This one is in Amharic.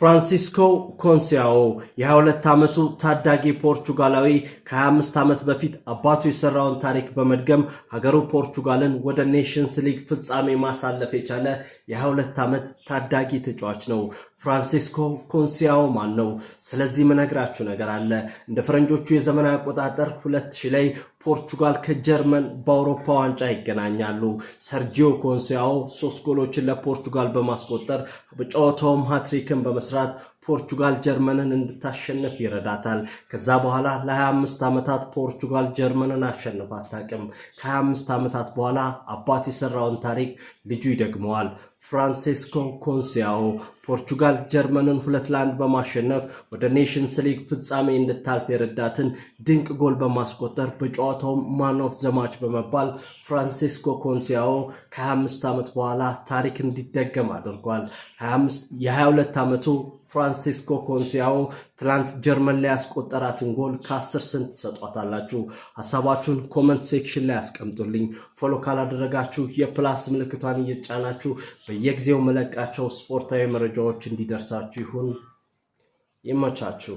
ፍራንሲስኮ ኮንሲያኦ የ22 ዓመቱ ታዳጊ ፖርቹጋላዊ ከ25 ዓመት በፊት አባቱ የሰራውን ታሪክ በመድገም ሀገሩ ፖርቹጋልን ወደ ኔሽንስ ሊግ ፍጻሜ ማሳለፍ የቻለ የ22 ዓመት ታዳጊ ተጫዋች ነው። ፍራንሲስኮ ኮንሲያኦ ማን ነው? ስለዚህ ምነግራችሁ ነገር አለ። እንደ ፈረንጆቹ የዘመን አቆጣጠር 2000 ላይ ፖርቹጋል ከጀርመን በአውሮፓ ዋንጫ ይገናኛሉ። ሰርጂዮ ኮንሲያኦ 3 ጎሎችን ለፖርቹጋል በማስቆጠር በጨዋታውም ሃትሪክን በመስራት ፖርቹጋል ጀርመንን እንድታሸንፍ ይረዳታል። ከዛ በኋላ ለ25 ዓመታት ፖርቹጋል ጀርመንን አሸንፋ አታውቅም። ከ25 ዓመታት በኋላ አባት የሰራውን ታሪክ ልጁ ይደግመዋል። ፍራንሲስኮ ኮንሲያኦ ፖርቹጋል ጀርመንን 2-1 በማሸነፍ ወደ ኔሽንስ ሊግ ፍጻሜ እንድታልፍ የረዳትን ድንቅ ጎል በማስቆጠር በጨዋታው ማን ኦፍ ዘ ማች በመባል ፍራንሲስኮ ኮንሲያኦ ከ25 ዓመት በኋላ ታሪክ እንዲደገም አድርጓል። የ22 ዓመቱ ፍራንሲስኮ ኮንሲያኦ ትላንት ጀርመን ላይ ያስቆጠራትን ጎል ከ10 ስንት ሰጧታላችሁ? ሐሳባችሁን ኮሜንት ሴክሽን ላይ አስቀምጡልኝ። ፎሎ ካላደረጋችሁ የፕላስ ምልክቷን እየጫናችሁ በየጊዜው መለቃቸው ስፖርታዊ መረጃዎች እንዲደርሳችሁ ይሁን። ይመቻችሁ።